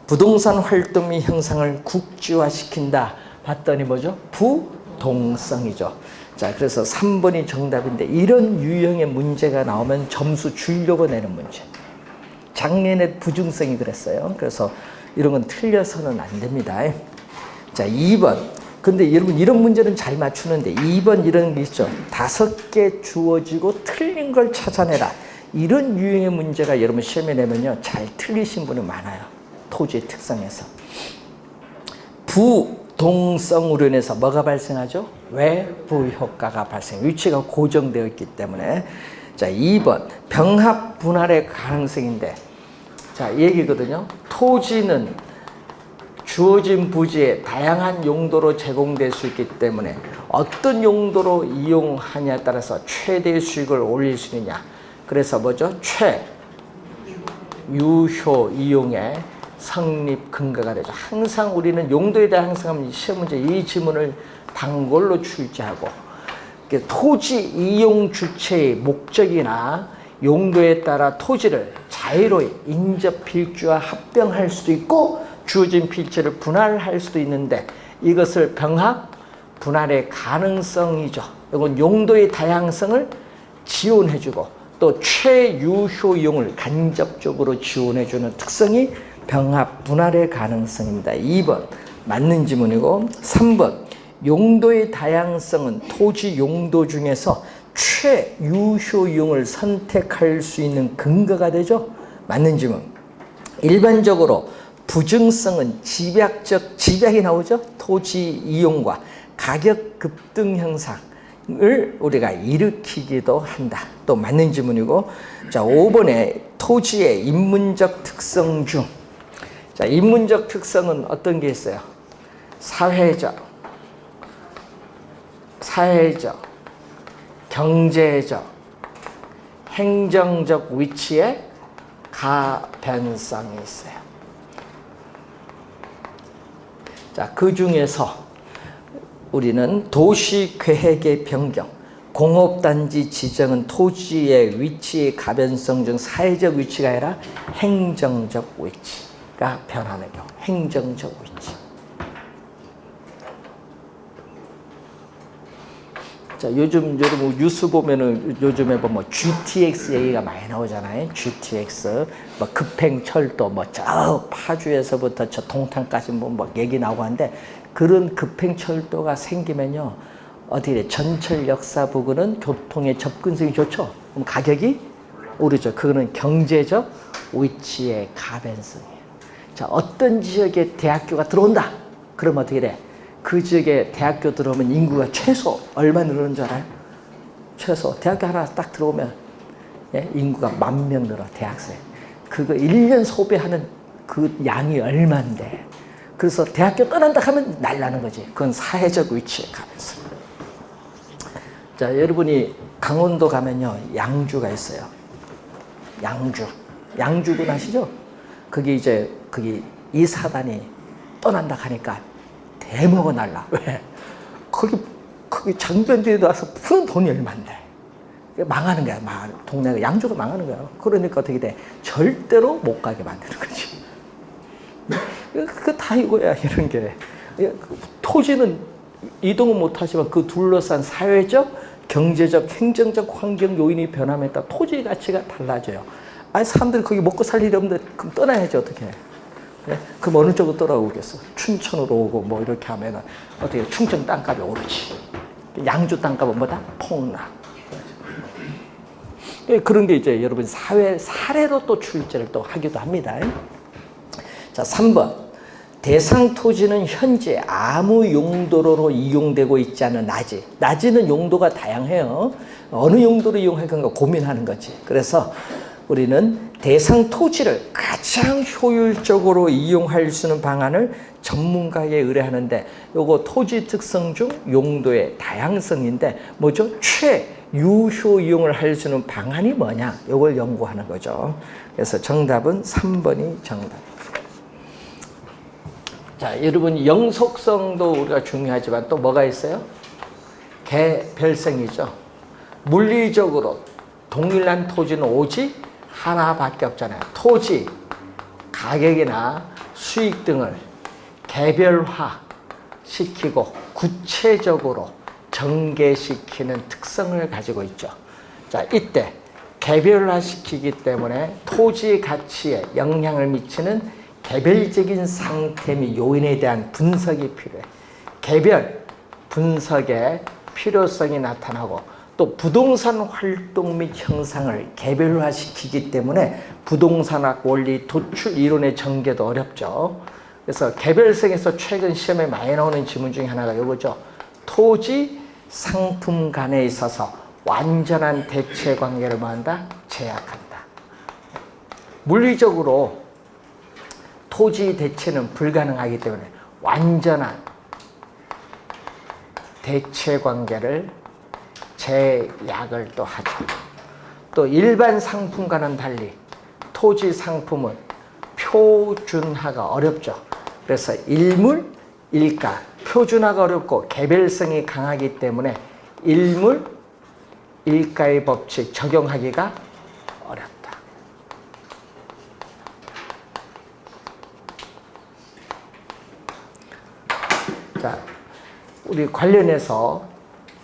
부동산 활동 및 형상을 국지화시킨다. 봤더니 뭐죠? 부동성이죠. 자, 그래서 3번이 정답인데 이런 유형의 문제가 나오면 점수 주려고 내는 문제. 작년에 부중성이 그랬어요. 그래서 이런 건 틀려서는 안 됩니다. 자, 2번. 근데 여러분 이런 문제는 잘 맞추는데 2번 이런 게 있죠. 5개 주어지고 틀린 걸 찾아내라. 이런 유형의 문제가 여러분 시험에 내면요. 잘 틀리신 분이 많아요. 토지의 특성에서. 부동성으로 인해서 뭐가 발생하죠? 외부 효과가 발생. 위치가 고정되어 있기 때문에. 자, 2번. 병합 분할의 가능성인데. 자, 얘기거든요. 토지는 주어진 부지에 다양한 용도로 제공될 수 있기 때문에 어떤 용도로 이용하냐에 따라서 최대 수익을 올릴 수 있느냐. 그래서 뭐죠? 최유효 이용의 성립 근거가 되죠. 항상 우리는 용도에 대한 항상 시험 문제 이 지문을 단골로 출제하고 토지 이용 주체의 목적이나 용도에 따라 토지를 자유로이 인접 필지와 합병할 수도 있고 주어진 필지를 분할할 수도 있는데 이것을 병합 분할의 가능성이죠. 이건 용도의 다양성을 지원해주고 또 최유효 이용을 간접적으로 지원해주는 특성이 병합 분할의 가능성입니다. 2번 맞는 지문이고 3번 용도의 다양성은 토지 용도 중에서 최유효 이용을 선택할 수 있는 근거가 되죠. 맞는 지문. 일반적으로 부증성은 집약이 나오죠. 토지 이용과 가격 급등 현상을 우리가 일으키기도 한다. 또 맞는 지문이고, 자 5번에 토지의 인문적 특성 중, 자 인문적 특성은 어떤 게 있어요? 사회적, 경제적, 행정적 위치에 가변성이 있어요. 자, 그 중에서 우리는 도시 계획의 변경, 공업단지 지정은 토지의 위치의 가변성 중 사회적 위치가 아니라 행정적 위치가 변하는 경우, 행정적 위치. 자, 요즘 여러분 뉴스 보면은 요즘에 뭐 GTX 얘기가 많이 나오잖아요. GTX, 뭐 급행철도, 뭐 저 파주에서부터 저 동탄까지 뭐 얘기 나오고 하는데 그런 급행철도가 생기면요, 어떻게 전철 역사 부근은 교통의 접근성이 좋죠. 그럼 가격이 오르죠. 그거는 경제적 위치의 가변성이에요. 자, 어떤 지역에 대학교가 들어온다. 그럼 어떻게 돼? 그 지역에 대학교 들어오면 인구가 최소 얼마 늘어나는 줄 알아요? 최소 대학교 하나 딱 들어오면 인구가 10,000명 늘어. 대학생 그거 1년 소비하는 그 양이 얼마인데, 그래서 대학교 떠난다 하면 날라는 거지. 그건 사회적 위치에 가면서. 자, 여러분이 강원도 가면요 양주가 있어요. 양주군 아시죠? 그게 이제 거기 이사단이 떠난다 하니까 대먹어 날라. 왜? 거기 장변대에 나서 푸는 돈이 얼마인데. 망하는 거야. 동네가 양주가 망하는 거야. 그러니까 어떻게 돼? 절대로 못 가게 만드는 거지. 그거 다 이거야, 이런 게. 토지는 이동은 못 하지만 그 둘러싼 사회적, 경제적, 행정적 환경 요인이 변함에 따라 토지 가치가 달라져요. 아니, 사람들이 거기 먹고 살 일이 없는데 그럼 떠나야지, 어떻게 해. 네? 그럼 어느 쪽으로 떠나오겠어? 춘천으로 오고 뭐 이렇게 하면은 어떻게 충청 땅값이 오르지. 양주 땅값은 뭐다? 폭락. 그런 게 이제 여러분 사회 사례로 또 출제를 또 하기도 합니다. 자, 3번. 대상 토지는 현재 아무 용도로 이용되고 있지 않은 낮이. 낮이는 용도가 다양해요. 어느 용도로 이용할 건가 고민하는 거지. 그래서 우리는 대상 토지를 가장 효율적으로 이용할 수 있는 방안을 전문가에게 의뢰하는데, 요거 토지 특성 중 용도의 다양성인데 뭐죠? 최유효 이용을 할 수 있는 방안이 뭐냐? 요걸 연구하는 거죠. 그래서 정답은 3번이 정답입니다. 자, 여러분 영속성도 우리가 중요하지만 또 뭐가 있어요? 개별성이죠. 물리적으로 동일한 토지는 오직 하나밖에 없잖아요. 토지, 가격이나 수익 등을 개별화 시키고 구체적으로 전개시키는 특성을 가지고 있죠. 자, 이때 개별화시키기 때문에 토지 가치에 영향을 미치는 개별적인 상태 및 요인에 대한 분석이 필요해. 개별 분석의 필요성이 나타나고 또 부동산 활동 및 형상을 개별화시키기 때문에 부동산학 원리 도출 이론의 전개도 어렵죠. 그래서 개별성에서 최근 시험에 많이 나오는 지문 중에 하나가 이거죠. 토지, 상품 간에 있어서 완전한 대체 관계를 뭐한다? 제약한다. 물리적으로 토지 대체는 불가능하기 때문에 완전한 대체 관계를 제약을 또 하죠. 또 일반 상품과는 달리 토지 상품은 표준화가 어렵죠. 그래서 일물, 일가, 표준화가 어렵고 개별성이 강하기 때문에 일물, 일가의 법칙 적용하기가 어렵다. 자, 우리 관련해서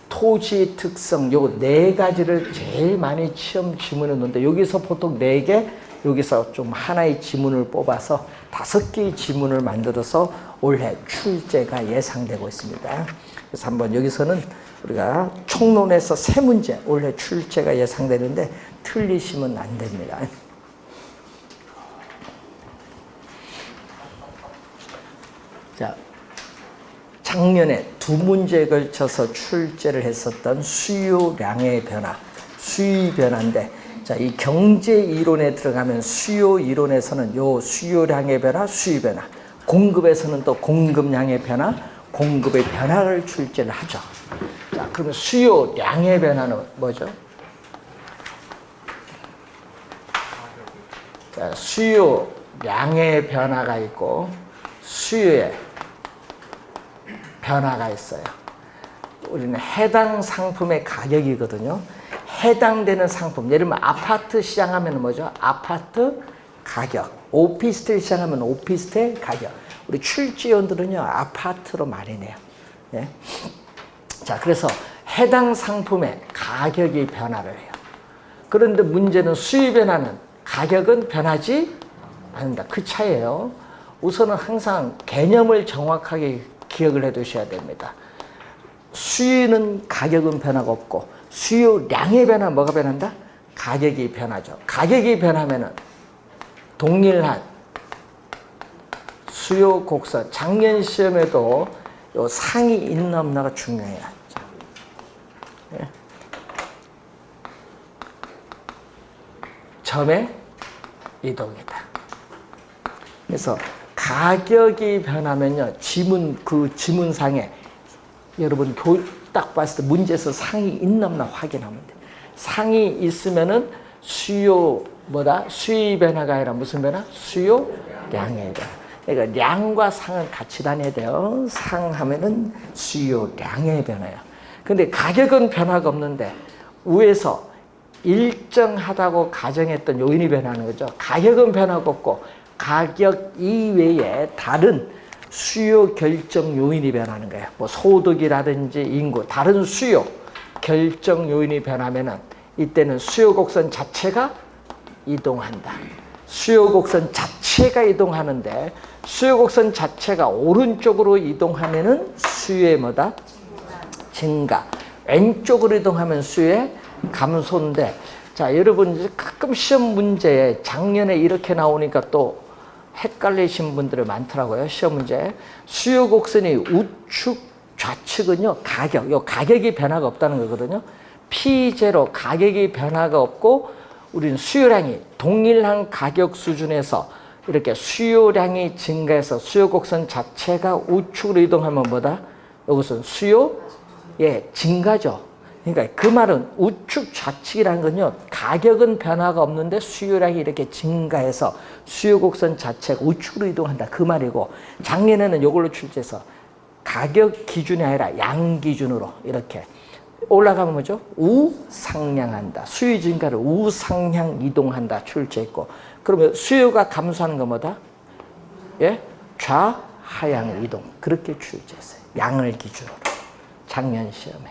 토지 특성 요 네 가지를 제일 많이 시험 지문에 넣는데 여기서 보통 4개, 여기서 좀 하나의 지문을 뽑아서 5개의 지문을 만들어서 올해 출제가 예상되고 있습니다. 그래서 한번 여기서는 우리가 총론에서 3문제 올해 출제가 예상되는데 틀리시면 안 됩니다. 자, 작년에 2문제에 걸쳐서 출제를 했었던 수요량의 변화, 수요 변화인데, 자, 이 경제 이론에 들어가면 수요 이론에서는 요 수요량의 변화, 수요 변화, 공급에서는 또 공급량의 변화, 공급의 변화를 출제를 하죠. 자, 그러면 수요량의 변화는 뭐죠? 자, 수요량의 변화가 있고 수요의 변화가 있어요. 우리는 해당 상품의 가격이거든요. 해당되는 상품, 예를 들면 아파트 시장하면 뭐죠? 아파트 가격. 오피스텔 시장하면 오피스텔 가격. 우리 출제원들은요, 아파트로 말이 내요. 예? 자, 그래서 해당 상품의 가격이 변화를 해요. 그런데 문제는 수요 변화는 가격은 변하지 않는다. 그 차이예요. 우선은 항상 개념을 정확하게 기억을 해 두셔야 됩니다. 수요는 가격은 변화가 없고 수요량의 변화 뭐가 변한다? 가격이 변하죠. 가격이 변하면은 동일한 수요 곡선, 작년 시험에도 요 상이 있나 없나가 중요해요. 예. 점의 이동이다. 그래서 가격이 변하면요, 그 지문상에 여러분 딱 봤을 때 문제에서 상이 있나 없나 확인하면 돼요. 상이 있으면은 수요 수요 변화가 아니라 무슨 변화? 수요량의 변화. 그러니까 량과 상은 같이 다녀야 돼요. 상하면은 수요량의 변화예요. 근데 가격은 변화가 없는데 위에서 일정하다고 가정했던 요인이 변하는 거죠. 가격은 변화가 없고 가격 이외에 다른 수요 결정 요인이 변하는 거예요. 뭐 소득이라든지 인구, 다른 수요 결정 요인이 변하면은 이때는 수요 곡선 자체가 이동한다. 수요 곡선 자체가 이동하는데 수요 곡선 자체가 오른쪽으로 이동하면은 수요의 뭐다? 증가. 왼쪽으로 이동하면 수요의 감소인데, 자, 여러분 가끔 시험 문제에 작년에 이렇게 나오니까 또 헷갈리신 분들이 많더라고요. 시험 문제. 수요 곡선이 우측 좌측은요, 가격. 요 가격이 변화가 없다는 거거든요. P0 가격이 변화가 없고 우리는 수요량이 동일한 가격 수준에서 이렇게 수요량이 증가해서 수요 곡선 자체가 우측으로 이동하면 뭐다? 이것은 수요의 증가죠. 그러니까 그 말은 우측 좌측이라는 건요, 가격은 변화가 없는데 수요량이 이렇게 증가해서 수요 곡선 자체가 우측으로 이동한다. 그 말이고, 작년에는 이걸로 출제해서 가격 기준이 아니라 양 기준으로 이렇게 올라가면 뭐죠? 우상향한다. 수요 증가를 우상향 이동한다. 출제했고. 그러면 수요가 감소하는 건 뭐다? 예? 좌하향 이동. 그렇게 출제했어요. 양을 기준으로. 작년 시험에.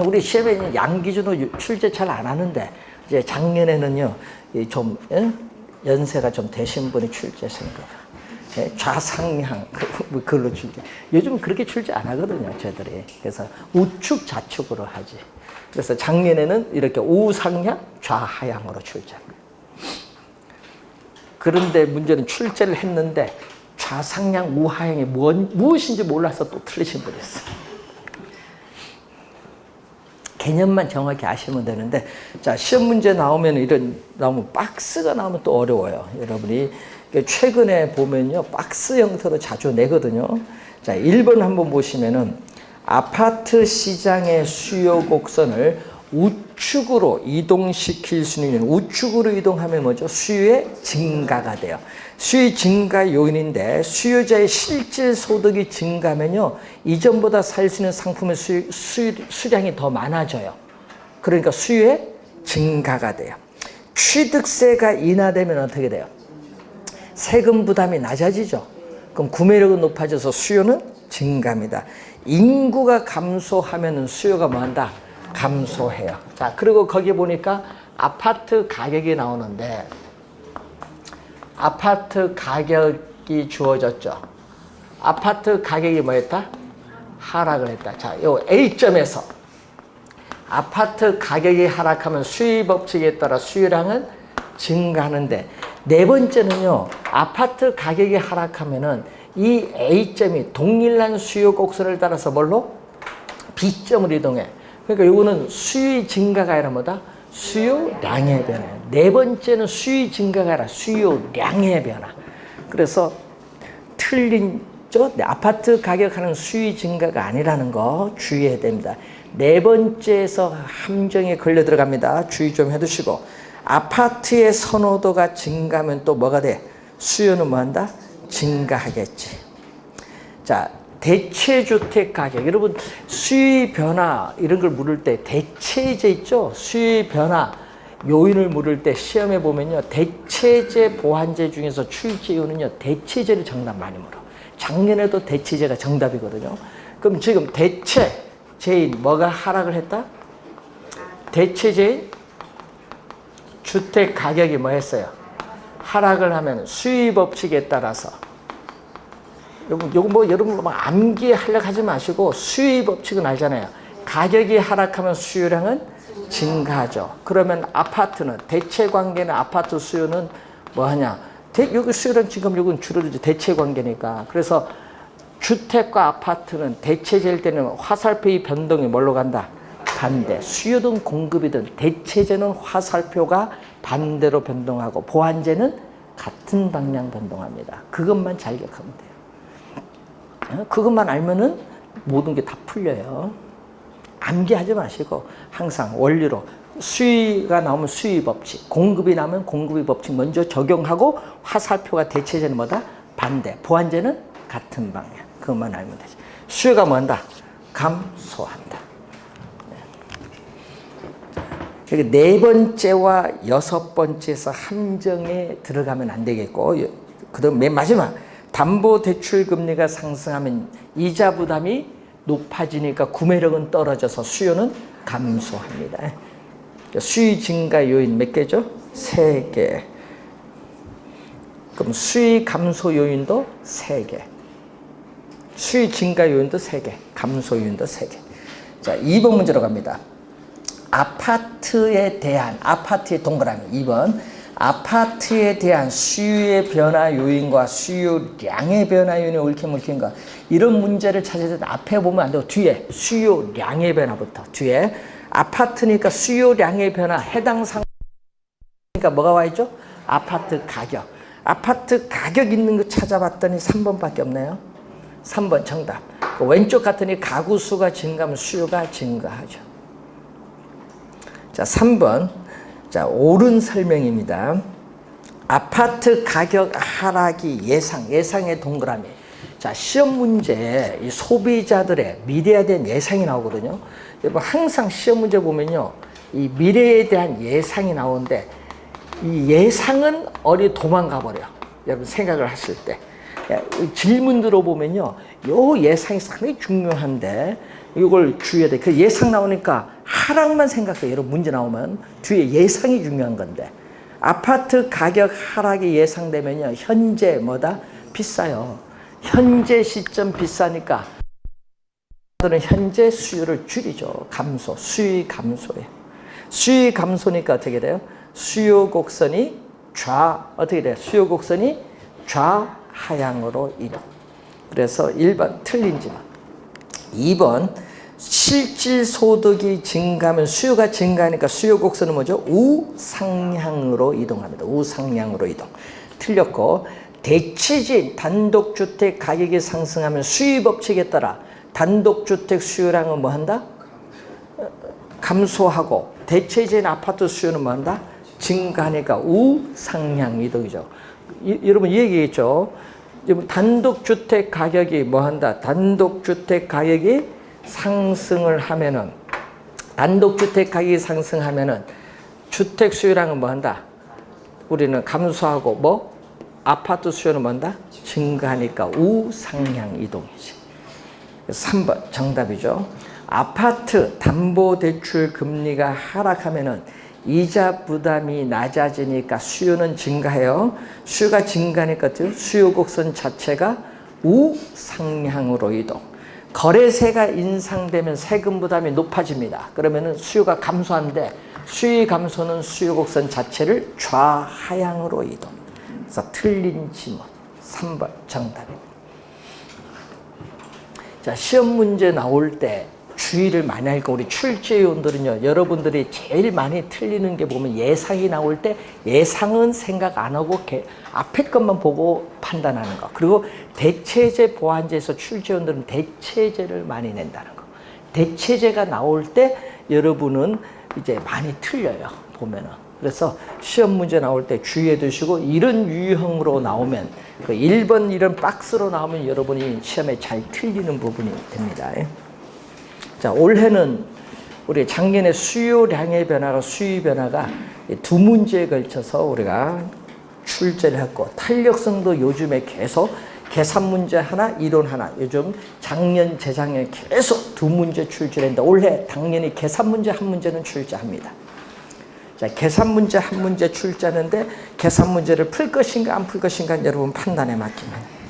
우리 시험에는 양 기준으로 출제 잘 안 하는데, 이제 작년에는요, 좀, 예? 연세가 좀 되신 분이 출제하시는 거예요. 예? 좌상향, 그걸로 출제. 요즘은 그렇게 출제 안 하거든요, 저희들이. 그래서 우측, 좌측으로 하지. 그래서 작년에는 이렇게 우상향, 좌하향으로 출제한 거예요. 그런데 문제는 출제를 했는데, 좌상향, 우하향이 무엇인지 몰라서 또 틀리신 분이 있어요. 개념만 정확히 아시면 되는데, 자, 시험 문제 나오면 나오면 박스가 나오면 또 어려워요. 여러분이 최근에 보면요, 박스 형태로 자주 내거든요. 자, 1번 한번 보시면은 아파트 시장의 수요 곡선을 우측으로 이동시킬 수 있는, 우측으로 이동하면 뭐죠? 수요의 증가가 돼요. 수요 증가 요인인데, 수요자의 실질 소득이 증가하면요, 이전보다 살 수 있는 상품의 수량이 더 많아져요. 그러니까 수요의 증가가 돼요. 취득세가 인하되면 어떻게 돼요? 세금 부담이 낮아지죠. 그럼 구매력은 높아져서 수요는 증가합니다. 인구가 감소하면 수요가 뭐한다? 감소해요. 자, 그리고 거기 보니까 아파트 가격이 나오는데, 아파트 가격이 주어졌죠. 아파트 가격이 뭐였다? 하락을 했다. 자, 요 A점에서 아파트 가격이 하락하면 수요 법칙에 따라 수요량은 증가하는데, 네 번째는요, 아파트 가격이 하락하면은 이 A점이 동일한 수요 곡선을 따라서 뭘로? B점을 이동해. 그러니까 요거는 수요 증가가 아니라 뭐다? 수요량의 변화. 네 번째는 수요 증가가 아니라 수요량의 변화. 그래서 틀린죠? 아파트 가격하는 수요 증가가 아니라는 거 주의해야 됩니다. 네 번째에서 함정에 걸려 들어갑니다. 주의 좀 해두시고, 아파트의 선호도가 증가하면 또 뭐가 돼? 수요는 뭐한다? 증가하겠지. 자, 대체주택 가격. 여러분, 수요 변화 이런 걸 물을 때 대체제 있죠? 수요 변화 요인을 물을 때 시험에 보면요, 대체제 보완제 중에서 출제 요인은요, 대체제를 정답 많이 물어. 작년에도 대체제가 정답이거든요. 그럼 지금 대체제인 뭐가 하락을 했다? 대체제인 주택 가격이 뭐 했어요? 하락을 하면 수요 법칙에 따라서, 여러분 뭐 암기하려고 하지 마시고 수요 법칙은 알잖아요. 가격이 하락하면 수요량은 증가하죠. 그러면 아파트는, 대체 관계는 아파트 수요는 뭐 하냐? 여기 수요량 지금 여기는 줄어들지, 대체 관계니까. 그래서 주택과 아파트는 대체제일 때는 화살표의 변동이 뭘로 간다? 반대. 수요든 공급이든 대체제는 화살표가 반대로 변동하고 보완제는 같은 방향 변동합니다. 그것만 잘 기억하면 돼요. 그것만 알면은 모든 게 다 풀려요. 암기하지 마시고 항상 원리로 수요가 나오면 수요 법칙, 공급이 나오면 공급의 법칙 먼저 적용하고, 화살표가 대체제는 뭐다? 반대. 보완제는 같은 방향. 그것만 알면 되지. 수요가 뭐한다? 감소한다. 그러니까 네 번째와 여섯 번째에서 함정에 들어가면 안 되겠고, 그다음 맨 마지막, 담보대출 금리가 상승하면 이자 부담이 높아지니까 구매력은 떨어져서 수요는 감소합니다. 수요 증가 요인 몇 개죠? 3개. 그럼 수요 감소 요인도 3개. 수요 증가 요인도 3개. 감소 요인도 3개. 자, 2번 문제로 갑니다. 아파트에 대한, 아파트의 동그라미 2번. 아파트에 대한 수요의 변화 요인과 수요량의 변화 요인이 옳게 얽힌가, 이런 문제를 찾을 때 앞에 보면 안 되고 뒤에 수요량의 변화부터, 뒤에 아파트니까 수요량의 변화, 해당 상황이니까 뭐가 와 있죠? 아파트 가격. 아파트 가격 있는 거 찾아봤더니 3번밖에 없네요. 3번 정답. 왼쪽 같으니 가구 수가 증가하면 수요가 증가하죠. 자, 3번. 자, 옳은 설명입니다. 아파트 가격 하락이 예상의 동그라미. 자, 시험 문제에 이 소비자들의 미래에 대한 예상이 나오거든요. 여러분, 항상 시험 문제 보면요, 이 미래에 대한 예상이 나오는데, 이 예상은 어디 도망가 버려. 여러분, 생각을 하실 때. 질문 들어보면요, 요 예상이 상당히 중요한데, 이걸 주의해야 돼. 그 예상 나오니까 하락만 생각해. 여러분, 문제 나오면 뒤에 예상이 중요한 건데, 아파트 가격 하락이 예상되면요, 현재 뭐다? 비싸요. 현재 시점 비싸니까 들은 현재 수요를 줄이죠. 감소, 수요 감소예요. 수요 감소니까 어떻게 돼요? 수요 곡선이 어떻게 돼요? 수요 곡선이 좌하향으로 이동. 그래서 1번 틀린지만 2번 실질 소득이 증가하면 수요가 증가하니까 수요 곡선은 뭐죠? 우상향으로 이동합니다. 우상향으로 이동. 틀렸고, 대치진 단독주택 가격이 상승하면 수요 법칙에 따라 단독주택 수요량은 뭐 한다? 감소하고, 대체진 아파트 수요는 뭐 한다? 증가하니까 우상향 이동이죠. 여러분 이 얘기겠죠? 단독주택 가격이 뭐 한다? 단독주택 가격이 상승을 하면은, 단독주택 가격이 상승하면은 주택 수요량은 뭐 한다? 우리는 감소하고, 뭐? 아파트 수요는 뭐 한다? 증가하니까 우상향 이동이지. 3번 정답이죠. 아파트 담보대출 금리가 하락하면은 이자 부담이 낮아지니까 수요는 증가해요. 수요가 증가하니까 수요 곡선 자체가 우상향으로 이동. 거래세가 인상되면 세금 부담이 높아집니다. 그러면은 수요가 감소하는데, 수요 감소는 수요 곡선 자체를 좌하향으로 이동. 그래서 틀린 지문 3번 정답입니다. 자, 시험 문제 나올 때 주의를 많이 하니까 우리 출제위원들은요, 여러분들이 제일 많이 틀리는 게 보면 예상이 나올 때 예상은 생각 안 하고 앞에 것만 보고 판단하는 거. 그리고 대체제 보완제에서 출제위원들은 대체제를 많이 낸다는 거. 대체제가 나올 때 여러분은 이제 많이 틀려요, 보면은. 그래서 시험 문제 나올 때 주의해 두시고, 이런 유형으로 나오면, 그 1번 이런 박스로 나오면 여러분이 시험에 잘 틀리는 부분이 됩니다. 자, 올해는 우리 작년에 수요량의 변화가, 수요 변화가 두 문제에 걸쳐서 우리가 출제를 했고, 탄력성도 요즘에 계속 계산 문제 하나, 이론 하나, 요즘 작년, 재작년 계속 두 문제 출제를 했는데, 올해 당연히 계산 문제 한 문제는 출제합니다. 자, 계산 문제 한 문제 출제하는데, 계산 문제를 풀 것인가 안 풀 것인가 여러분 판단에 맡기면.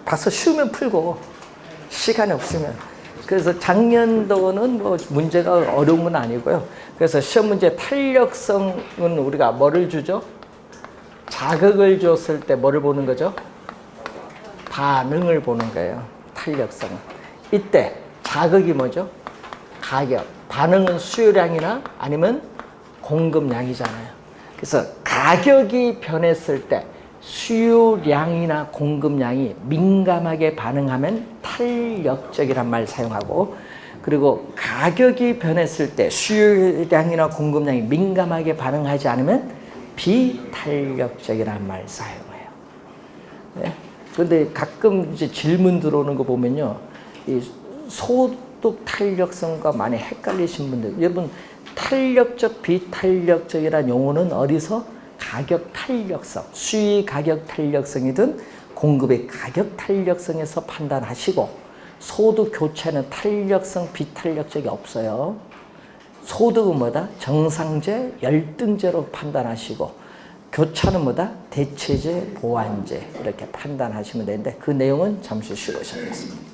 봐서 쉬우면 풀고, 시간이 없으면. 그래서 작년도는 뭐 문제가 어려운 건 아니고요. 그래서 시험 문제 탄력성은 우리가 뭐를 주죠? 자극을 줬을 때 뭐를 보는 거죠? 반응을 보는 거예요. 탄력성은. 이때 자극이 뭐죠? 가격. 반응은 수요량이나 아니면 공급량이잖아요. 그래서 가격이 변했을 때 수요량이나 공급량이 민감하게 반응하면 탄력적이란 말 사용하고, 그리고 가격이 변했을 때 수요량이나 공급량이 민감하게 반응하지 않으면 비탄력적이란 말 사용해요. 네? 그런데 가끔 이제 질문 들어오는 거 보면요, 이 소득 탄력성과 많이 헷갈리신 분들, 여러분 탄력적, 비탄력적이라는 용어는 어디서? 가격 탄력성, 수요 가격 탄력성이든 공급의 가격 탄력성에서 판단하시고, 소득 교체는 탄력성, 비탄력적이 없어요. 소득은 뭐다? 정상제, 열등제로 판단하시고, 교차는 뭐다? 대체제, 보완제 이렇게 판단하시면 되는데, 그 내용은 잠시 쉬고 시작하겠습니다.